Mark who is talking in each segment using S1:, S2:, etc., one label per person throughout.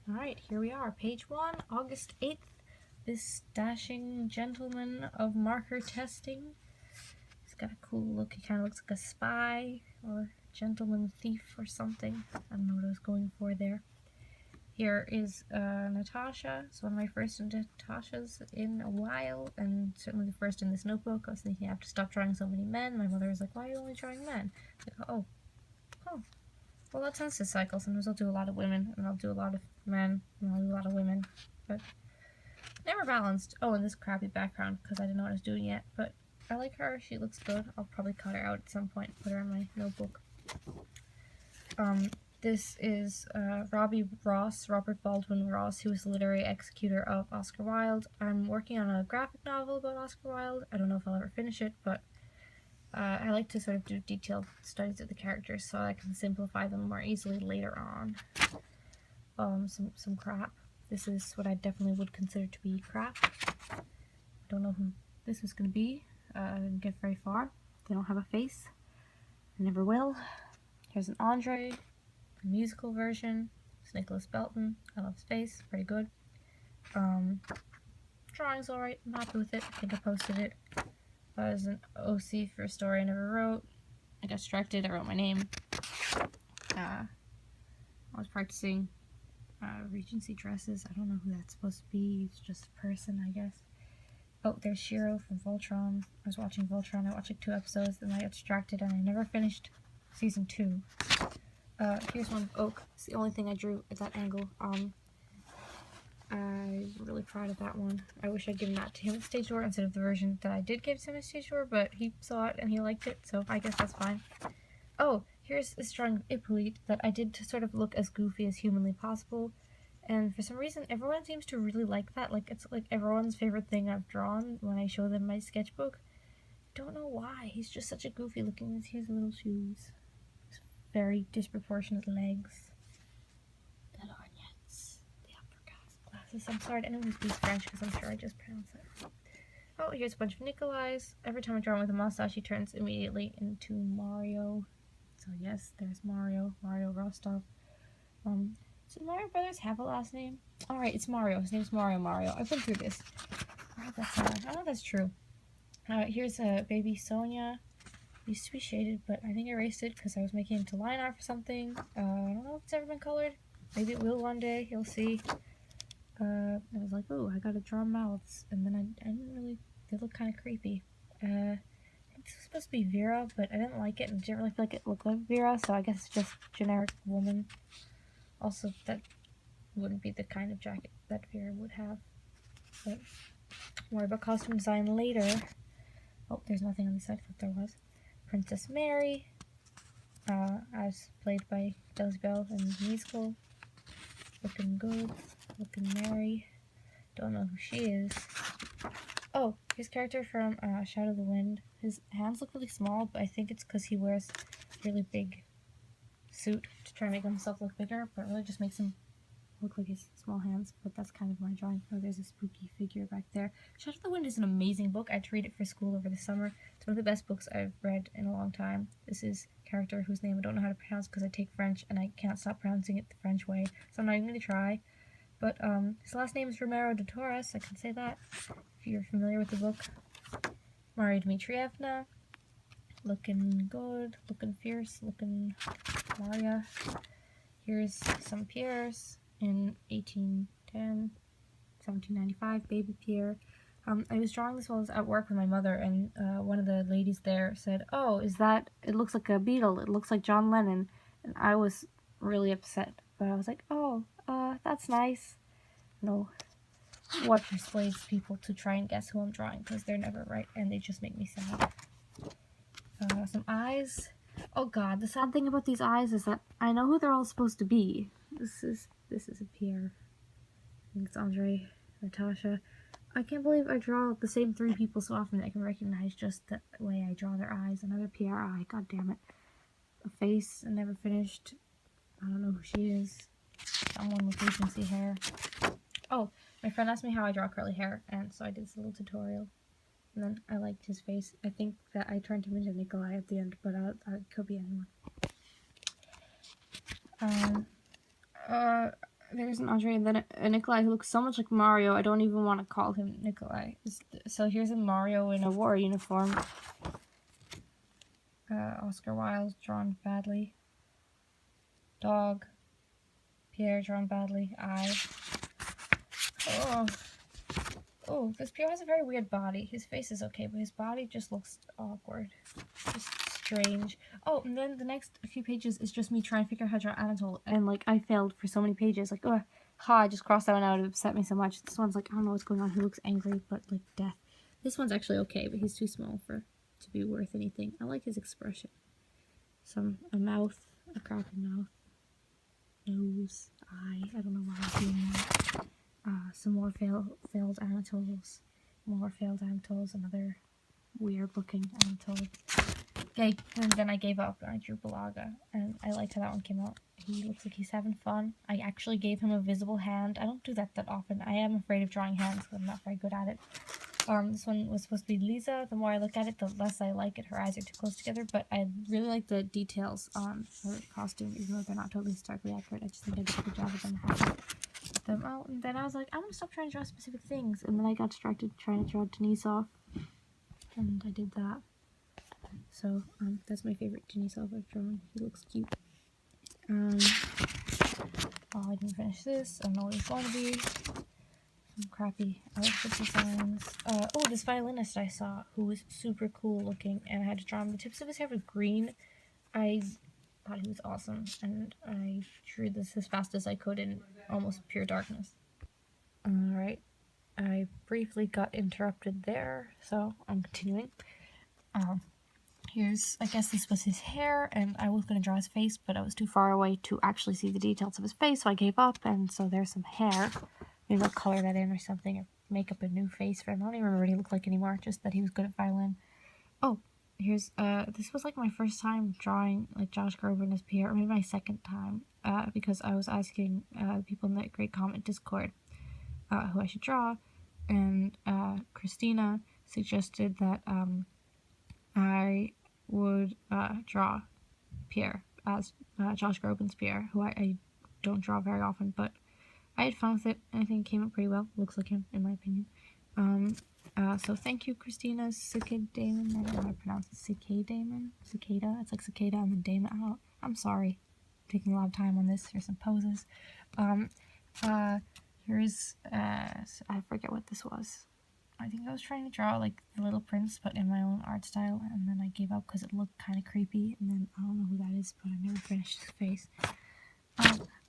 S1: Alright, here we are. Page 1, August 8th. This dashing gentleman of marker testing. He's got a cool look. He kind of looks like a spy or gentleman thief or something. I don't know what I was going for there. Here is Natasha. It's one of my first Natashas in a while, and certainly the first in this notebook. I was thinking I have to stop drawing so many men. My mother was like, why are you only drawing men? Like, oh. Well, that tends to cycle. Sometimes I'll do a lot of women, and I'll do a lot of men, and I'll do a lot of women, but never balanced. Oh, and this crappy background, because I didn't know what I was doing yet, but I like her. She looks good. I'll probably cut her out at some point, put her in my notebook. This is Robert Baldwin Ross, who was the literary executor of Oscar Wilde. I'm working on a graphic novel about Oscar Wilde. I don't know if I'll ever finish it, but I like to sort of do detailed studies of the characters so I can simplify them more easily later on. Some crap. This is what I definitely would consider to be crap. I don't know who this is going to be. I didn't get very far. They don't have a face. I never will. Here's an Andre, the musical version. It's Nicholas Belton. I love his face. Pretty good. Drawing's alright. I'm happy with it. I think I posted it. As an OC for a story I never wrote. I got distracted. I wrote my name. I was practicing Regency dresses. I don't know who that's supposed to be. It's just a person, I guess. Oh, there's Shiro from Voltron. I was watching Voltron. I watched like 2 episodes, then I got distracted, and I never finished season 2. Here's one of Oak. It's the only thing I drew at that angle. I'm really proud of that one. I wish I'd given that to him at stage tour instead of the version that I did give to him at stage tour, but he saw it and he liked it, so I guess that's fine. Oh, here's this drawing of Hippolyte that I did to sort of look as goofy as humanly possible, and for some reason everyone seems to really like that. Like, it's like everyone's favorite thing I've drawn when I show them my sketchbook. Don't know why. He's just such a goofy looking with his little shoes. His very disproportionate legs. The lorgnettes. The upper glasses. I'm sorry to anyone who speaks French because I'm sure I just pronounced it. Oh, here's a bunch of Nikolais. Every time I draw him with a mustache, he turns immediately into Mario. So yes, there's Mario Rostov. So Mario Brothers have a last name? Alright, it's Mario. His name's Mario. I've been through this. I don't know if that's true. Here's a baby Sonia. It used to be shaded, but I think I erased it because I was making it into line art for something. I don't know if it's ever been colored. Maybe it will one day. You'll see. I was like, ooh, I gotta draw mouths. And then I didn't really... They look kind of creepy. I think this was supposed to be Vera, but I didn't like it and didn't really feel like it looked like Vera, so I guess it's just generic woman. Also, that wouldn't be the kind of jacket that Vera would have. But more about costume design later. Oh, there's nothing on the side. I thought there was. Princess Mary, as played by Delzy Bell in the musical. Looking good. Looking merry. Don't know who she is. Oh, his character from Shadow of the Wind. His hands look really small, but I think it's because he wears a really big suit to try and make himself look bigger, but it really just makes him look like his small hands. But that's kind of my drawing. Oh, there's a spooky figure back there. Shadow of the Wind is an amazing book. I had to read it for school over the summer. It's one of the best books I've read in a long time. This is a character whose name I don't know how to pronounce because I take French and I can't stop pronouncing it the French way, so I'm not even going to try. But his last name is Romero de Torres. I can say that if you're familiar with the book. Maria Dmitrievna. Looking good, looking fierce, looking Maria. Here's some Pierres in 1810, 1795, baby Pierre. I was drawing this while I was at work with my mother, and one of the ladies there said, oh, is that, it looks like a Beatle, it looks like John Lennon, and I was really upset, but I was like, oh, that's nice. No, what persuades people to try and guess who I'm drawing, because they're never right, and they just make me sad. Some eyes. Oh god, the sad thing about these eyes is that I know who they're all supposed to be. This is a Pierre. I think it's Andre, Natasha. I can't believe I draw the same 3 people so often that I can recognize just the way I draw their eyes. Another Pierre eye, god damn it. A face, I never finished. I don't know who she is. Someone with Regency hair. Oh, my friend asked me how I draw curly hair, and so I did this little tutorial. And then I liked his face. I think that I turned him into Nikolai at the end, but it could be anyone. there's an Andre, and then a Nikolai who looks so much like Mario, I don't even want to call him Nikolai. So here's a Mario in a war uniform. Oscar Wilde, drawn badly. Dog. Pierre, drawn badly. Eye. Oh, this Pierre has a very weird body. His face is okay, but his body just looks awkward. Just strange. Oh, and then the next few pages is just me trying to figure out how to draw Anatole, and like I failed for so many pages. Like, oh, I just crossed that one out. It upset me so much. This one's like, I don't know what's going on. He looks angry, but like death. This one's actually okay, but he's too small to be worth anything. I like his expression. A mouth, a crappy mouth, nose, eye. I don't know why I'm doing that. Some more failed Anatoles. More failed Anatoles. Another weird looking Anatole. Okay, and then I gave up and I drew Balaga, and I liked how that one came out. He looks like he's having fun. I actually gave him a visible hand. I don't do that often. I am afraid of drawing hands because I'm not very good at it. This one was supposed to be Lisa. The more I look at it, the less I like it. Her eyes are too close together, but I really like the details on her costume, even though they're not totally starkly accurate. I just think I did a good job of them out. And then I was like, I'm gonna stop trying to draw specific things. And then I got distracted trying to draw Denisov, and I did that. So that's my favorite Denisov I've drawn. He looks cute. Oh, I didn't finish this. I don't know what it's going to be. Some crappy outfit designs. Oh, this violinist I saw who was super cool looking, and I had to draw him. The tips of his hair was green. I thought he was awesome, and I drew this as fast as I could in almost pure darkness. Alright, I briefly got interrupted there, so I'm continuing. I guess this was his hair, and I was going to draw his face, but I was too far away to actually see the details of his face, so I gave up, and so there's some hair. Maybe I'll color that in or something, or make up a new face for him. I don't even remember what he looked like anymore, just that he was good at violin. Oh, here's, this was like my first time drawing, like, Josh Groban as Pierre, or maybe my second time, because I was asking, people in the Great Comment Discord, who I should draw, and, Christina suggested that, I would draw Pierre as Josh Groban's Pierre, who I don't draw very often, but I had fun with it, and I think it came out pretty well. Looks like him, in my opinion. So thank you, Christina Cicada Damon. I don't know how to pronounce it. Cicada Damon? Cicada? It's like cicada and then Damon. I'm sorry. Taking a lot of time on this. Here's some poses. Here's, I forget what this was. I think I was trying to draw like The Little Prince, but in my own art style, and then I gave up because it looked kind of creepy, and then I don't know who that is, but I never finished his face.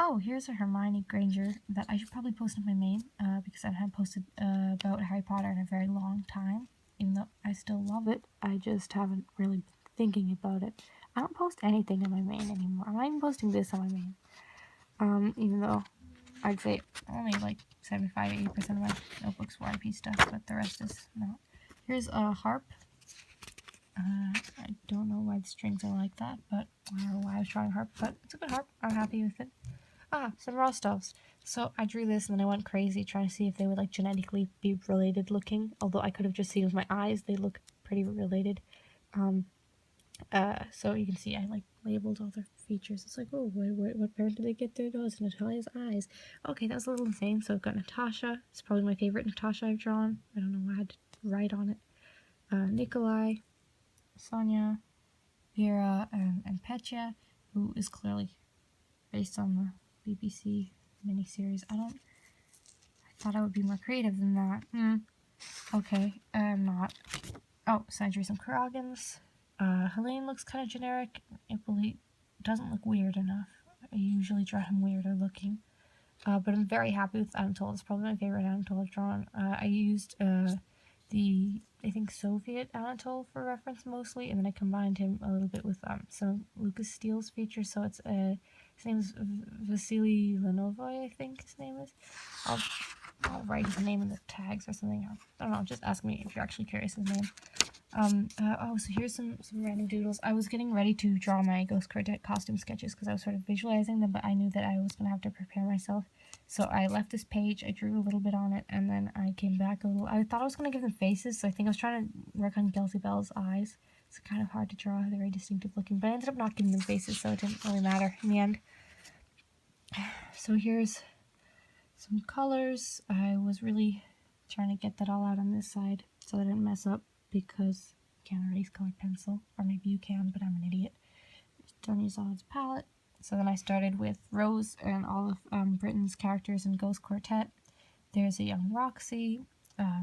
S1: Oh, here's a Hermione Granger that I should probably post on my main, because I haven't posted about Harry Potter in a very long time, even though I still love it. I just haven't really been thinking about it. I don't post anything on my main anymore. I'm not even posting this on my main. Even though I'd say only like 75-80% of my notebooks were IP stuff, but the rest is not. Here's a harp. I don't know why the strings are like that, but I don't know why I was drawing harp, but it's a good harp. I'm happy with it. Some Rostovs. So I drew this, and then I went crazy trying to see if they would like genetically be related looking, although I could have just seen with my eyes, they look pretty related. So you can see I like labeled all their features. It's like, oh, what parent did they get their nose? Natalia's eyes. Okay, that was a little insane. So I've got Natasha. It's probably my favorite Natasha I've drawn. I don't know why I had to write on it. Nikolai, Sonia, Vera, and Petya, who is clearly based on the BBC miniseries. I thought I would be more creative than that. Okay, I'm not. Oh, so I drew some Karagans. Helene looks kind of generic. Hippolyte doesn't look weird enough. I usually draw him weirder looking. But I'm very happy with Anatole. It's probably my favorite Anatole I've drawn. I used I think Soviet Anatole for reference mostly, and then I combined him a little bit with some Lucas Steele's features. So it's his name is Vasily Lenovoy, I think his name is. I'll write his name in the tags or something. I don't know, just ask me if you're actually curious his name. Oh, so here's some random doodles. I was getting ready to draw my Ghost Quartet costume sketches because I was sort of visualizing them, but I knew that I was going to have to prepare myself. So I left this page, I drew a little bit on it, and then I came back a little. I thought I was going to give them faces, so I think I was trying to work on Kelsey Bell's eyes. It's kind of hard to draw, they're very distinctive looking, but I ended up not giving them faces, so it didn't really matter in the end. So here's some colors. I was really trying to get that all out on this side so I didn't mess up, because you can't erase colored pencil, or maybe you can, but I'm an idiot. Donya Zod's palette. So then I started with Rose and all of Britain's characters in Ghost Quartet. There's a young Roxy,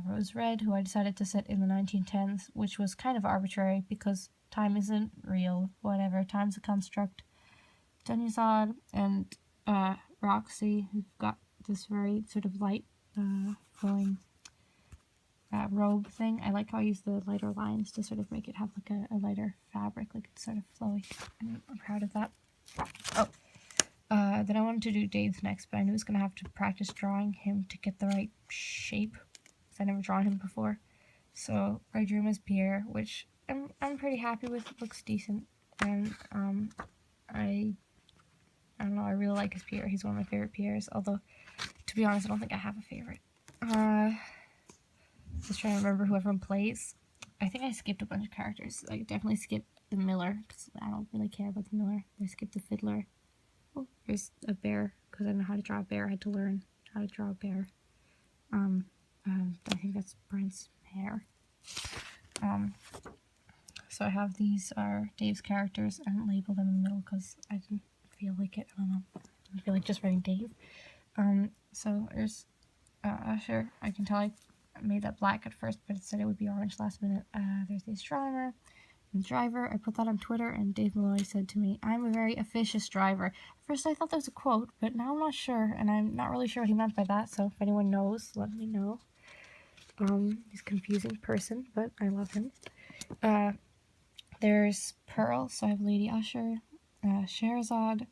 S1: Rose Red, who I decided to set in the 1910s, which was kind of arbitrary because time isn't real, whatever, time's a construct. Donya Zod and Roxy, who've got this very sort of light flowing robe thing. I like how I use the lighter lines to sort of make it have like a lighter fabric, like it's sort of flowy. I'm proud of that. Oh, then I wanted to do Dave's next, but I knew I was going to have to practice drawing him to get the right shape, because I never drawn him before. So I drew him as Pierre, which I'm pretty happy with. It looks decent, and I don't know, I really like his Pierre. He's one of my favorite Pierres, although, to be honest, I don't think I have a favorite. Just trying to remember who everyone plays. I think I skipped a bunch of characters. I definitely skipped the Miller, because I don't really care about the Miller. I skipped the Fiddler. Oh, there's a bear, because I don't know how to draw a bear. I had to learn how to draw a bear. I think that's Brent's hair. So I have these are Dave's characters. I didn't label them in the middle because I didn't feel like it. I don't know. I didn't feel like just writing Dave. So there's Usher. I can tell I made that black at first, but it said it would be orange last minute. There's the astronomer and the driver. I put that on Twitter, and Dave Maloney said to me, "I'm a very officious driver." At first I thought that was a quote, but now I'm not sure, and I'm not really sure what he meant by that, so if anyone knows, let me know. He's a confusing person, but I love him. There's Pearl, so I have Lady Usher, Scheherazade.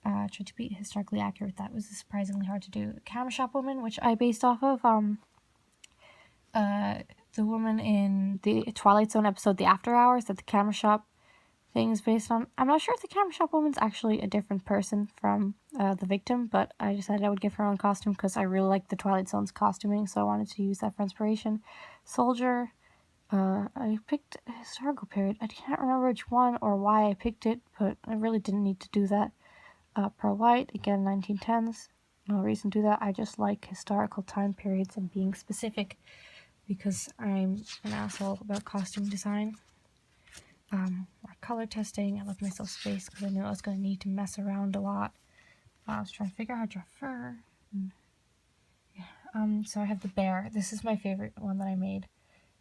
S1: Tried to be historically accurate. That was surprisingly hard to do. Camera Shop Woman, which I based off of the woman in the Twilight Zone episode The After Hours that the Camera Shop thing is based on. I'm not sure if the Camera Shop Woman's actually a different person from the victim, but I decided I would give her own costume because I really like the Twilight Zone's costuming, so I wanted to use that for inspiration. Soldier. I picked a historical period. I can't remember which one or why I picked it, but I really didn't need to do that. Pearl White, again, 1910s. No reason to do that. I just like historical time periods and being specific because I'm an asshole about costume design. More color testing. I left myself space because I knew I was going to need to mess around a lot. I was trying to figure out how to draw fur. So I have the bear. This is my favorite one that I made.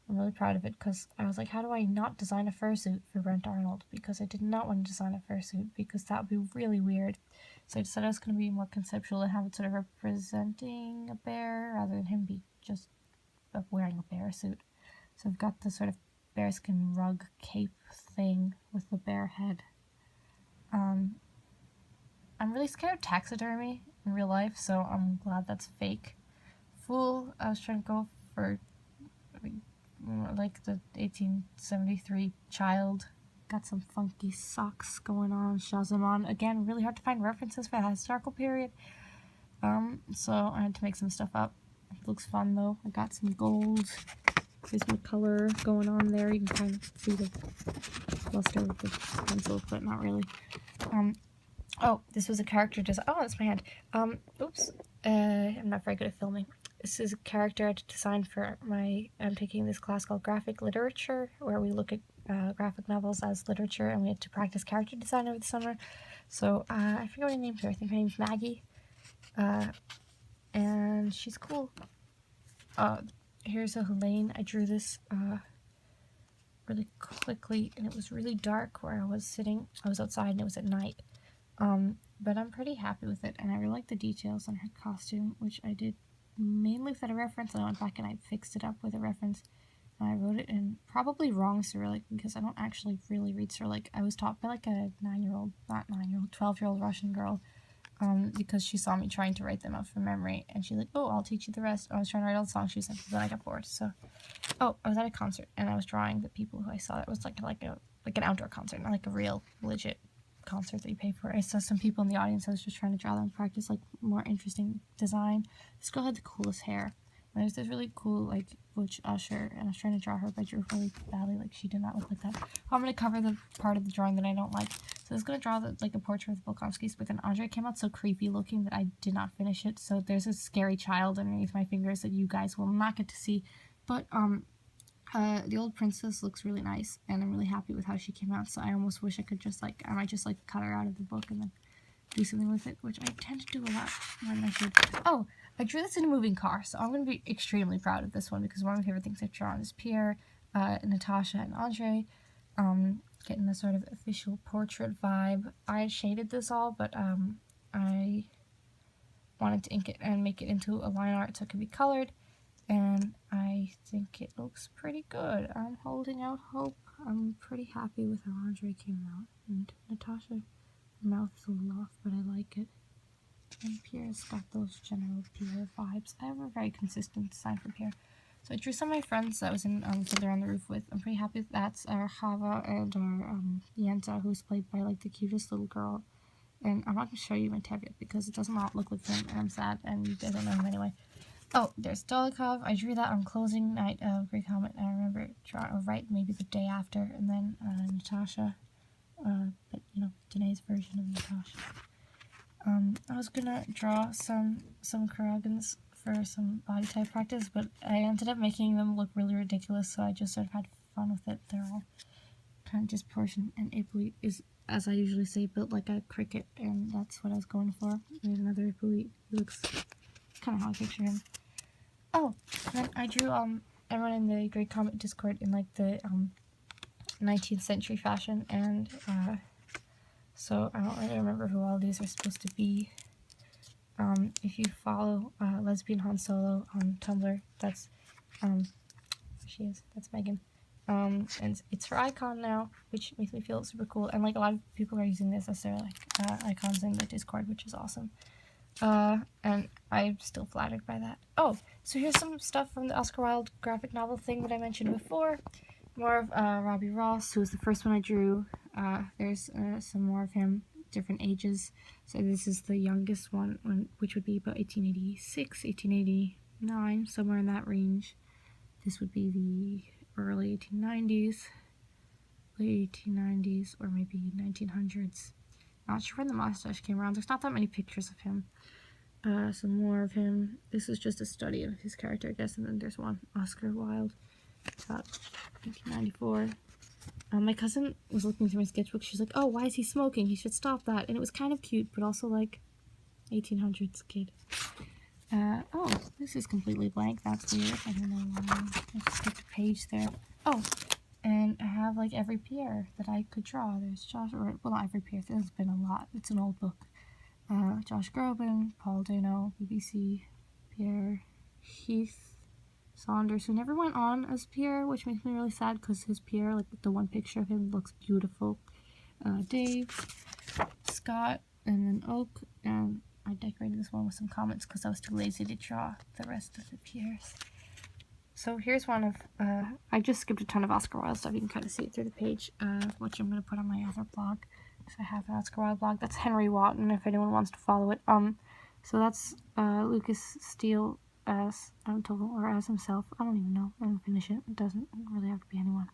S1: I'm really proud of it because I was like, how do I not design a fursuit for Brent Arnold? Because I did not want to design a fursuit because that would be really weird. So I decided I was going to be more conceptual and have it sort of representing a bear rather than him be just wearing a bear suit. So I've got the sort of bearskin rug cape thing with the bear head. I'm really scared of taxidermy in real life, so I'm glad that's fake. Fool, I was trying to go for like the 1873 child. Got some funky socks going on. Shazamon. Again, really hard to find references for that historical period. So I had to make some stuff up. It looks fun though. I got some gold. There's my color going on there. You can kind of see the luster with the pencil, but not really. Oh, this was a character design. Oh, that's my hand. Oops. I'm not very good at filming. This is a character I had to design for I'm taking this class called Graphic Literature, where we look at graphic novels as literature, and we had to practice character design over the summer. So, I forget what I named her. I think her name's Maggie. And she's cool. Here's a Helene. I drew this, really quickly, and it was really dark where I was sitting. I was outside, and it was at night. But I'm pretty happy with it, and I really like the details on her costume, which I did mainly without a reference, and I went back and I fixed it up with a reference, and I wrote it in probably wrong Cyrillic, because I don't actually really read Cyrillic. I was taught by like a 12-year-old Russian girl, because she saw me trying to write them out from memory, and she's like, oh, I'll teach you the rest. I was trying to write all the songs she sent, but then I got bored, so. Oh, I was at a concert, and I was drawing the people who I saw. It was like an outdoor concert, not like a real, legit concert that you pay for. I saw some people in the audience. I was just trying to draw them, practice like more interesting design. This girl had the coolest hair. And there's this really cool like butch Usher, and I was trying to draw her, but I drew really badly. Like she did not look like that. I'm gonna cover the part of the drawing that I don't like. So I was going to draw like a portrait of Volkanovski's, but then Andre came out so creepy looking that I did not finish it. So there's a scary child underneath my fingers that you guys will not get to see. But the old princess looks really nice, and I'm really happy with how she came out. So I almost wish I could just like, I might just like cut her out of the book and then do something with it, which I tend to do a lot more than I should. Oh, I drew this in a moving car, so I'm going to be extremely proud of this one because one of my favorite things I've drawn is Pierre, Natasha, and Andre. Getting the sort of official portrait vibe. I shaded this all, but I wanted to ink it and make it into a line art so it could be colored, and I think it looks pretty good. I'm holding out hope. I'm pretty happy with how Andre came out, and Natasha, her mouth is a little off, but I like it. And Pierre's got those general Pierre vibes. I have a very consistent design for Pierre. So I drew some of my friends that I was in Fiddler on the Roof with. I'm pretty happy with that. That's our Hava and our Yenta, who's played by like the cutest little girl. And I'm not going to show you my tab yet because it does not look like him, and I'm sad, and you guys don't know him anyway. Oh, there's Dolokhov. I drew that on closing night of Greek Helmet, and I remember right maybe the day after, and then Natasha, but you know, Danae's version of Natasha. I was gonna draw some Kuragans for some body type practice, but I ended up making them look really ridiculous, so I just sort of had fun with it. They're all kind of disproportionate, and Hippolyte is, as I usually say, built like a cricket, and that's what I was going for. There's another Hippolyte. He looks kind of how I picture him. Oh, and then I drew everyone in the Great Comet Discord in like the 19th century fashion, and so I don't really remember who all these are supposed to be. If you follow Lesbian Han Solo on Tumblr, that's there she is. That's Megan. And it's her icon now, which makes me feel super cool. And like a lot of people are using this as their like icons in the Discord, which is awesome. And I'm still flattered by that. Oh, so here's some stuff from the Oscar Wilde graphic novel thing that I mentioned before. More of Robbie Ross, who was the first one I drew. There's some more of him, different ages. So this is the youngest one, which would be about 1886, 1889, somewhere in that range. This would be the early 1890s, late 1890s, or maybe 1900s. Not sure when the mustache came around. There's not that many pictures of him. Some more of him. This is just a study of his character, I guess, and then there's one, Oscar Wilde, about 1894. My cousin was looking through my sketchbook. She's like, oh, why is he smoking? He should stop that. And it was kind of cute, but also like 1800s kid. Oh, this is completely blank. That's weird. I don't know why. I just skipped a page there. Oh, and I have like every Pierre that I could draw. There's Josh, or well, not every Pierre. There's been a lot. It's an old book. Josh Groban, Paul Dano, BBC, Pierre, Heath Saunders, who never went on as Pierre, which makes me really sad because his Pierre, like the one picture of him, looks beautiful. Dave, Scott, and then Oak, and I decorated this one with some comments because I was too lazy to draw the rest of the Pierres. So here's one of, I just skipped a ton of Oscar Wilde stuff. You can kind of see it through the page, which I'm going to put on my other blog. So I have an Oscar Wilde blog. That's Henry Wotton, if anyone wants to follow it. So that's Lucas Steele as Untold, or as himself. I don't even know. I didn't finish it. It doesn't really have to be anyone.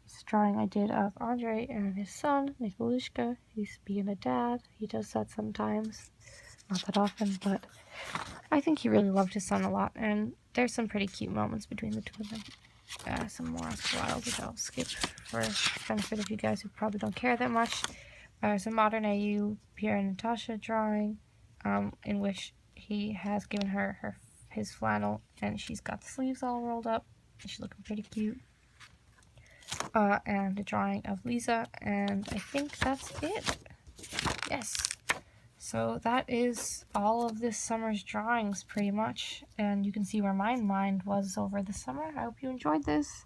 S1: It's a drawing I did of Andre and his son, Nikolushka. He's being a dad. He does that sometimes. Not that often, but I think he really loved his son a lot, and there's some pretty cute moments between the two of them. Some more Oscar Wilde, which I'll skip for benefit of you guys who probably don't care that much. Some modern AU Pierre and Natasha drawing, in which he has given her his flannel, and she's got the sleeves all rolled up. She's looking pretty cute. And a drawing of Lisa, and I think that's it. Yes. So that is all of this summer's drawings, pretty much. And you can see where my mind was over the summer. I hope you enjoyed this.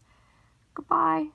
S1: Goodbye.